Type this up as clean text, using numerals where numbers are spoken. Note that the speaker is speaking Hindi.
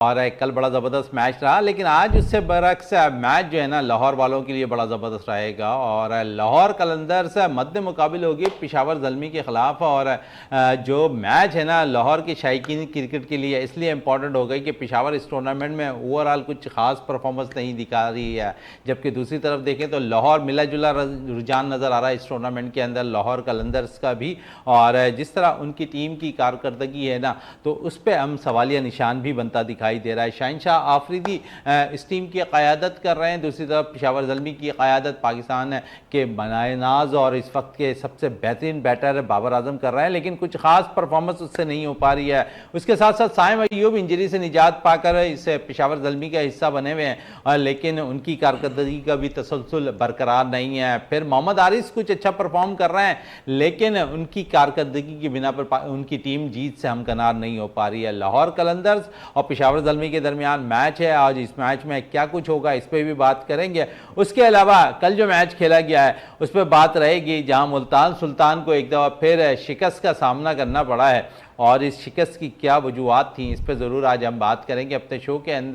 और कल बड़ा ज़बरदस्त मैच रहा, लेकिन आज उससे बरक्स मैच जो है ना लाहौर वालों के लिए बड़ा ज़बरदस्त रहेगा। और लाहौर कलंदर्स मद्दे मुकाबिल होगी पेशावर ज़ल्मी के ख़िलाफ़। और जो मैच है ना लाहौर के शायकीन क्रिकेट के लिए इसलिए इम्पॉर्टेंट हो गई कि पेशावर इस टूर्नामेंट में ओवरऑल कुछ ख़ास परफॉर्मेंस नहीं दिखा रही है, जबकि दूसरी तरफ देखें तो लाहौर मिला जुला रुझान नज़र आ रहा है इस टूर्नामेंट के अंदर लाहौर कलंदर्स का भी। और जिस तरह उनकी टीम की कारकर्दगी है ना, तो उस पर हम सवालिया निशान भी बनता दिखाई दे रहा है। शहनशाह आफरीदी इस टीम की क़यादत कर रहे हैं, दूसरी तरफ पेशावर ज़ल्मी की क़यादत पाकिस्तान के बनाए नाज और इस वक्त के सबसे बेहतरीन बैटर बाबर आजम कर रहे हैं, लेकिन कुछ खास परफॉर्मेंस उससे नहीं हो पा रही है। उसके साथ साथ साइम अयूब इंजरी से निजात पाकर इस पेशावर ज़ल्मी का हिस्सा बने हुए हैं, लेकिन उनकी कारकर्दगी का भी तसलसल बरकरार नहीं है। फिर मोहम्मद आरिस कुछ अच्छा परफॉर्म कर रहे हैं, लेकिन उनकी कारकर्दगी की बिना पर उनकी टीम जीत से हमकनार नहीं हो पा रही है। लाहौर कलंदर्स और पेशावर ज़ल्मी के दरमियान मैच है। आज इस मैच में क्या कुछ होगा इस पर भी बात करेंगे। उसके अलावा कल जो मैच खेला गया है उस पर बात रहेगी, जहां मुल्तान सुल्तान को एक दफ़ा फिर शिकस्त का सामना करना पड़ा है, और इस शिकस्त की क्या वजूहत थी इस पर ज़रूर आज हम बात करेंगे अपने शो के अंदर।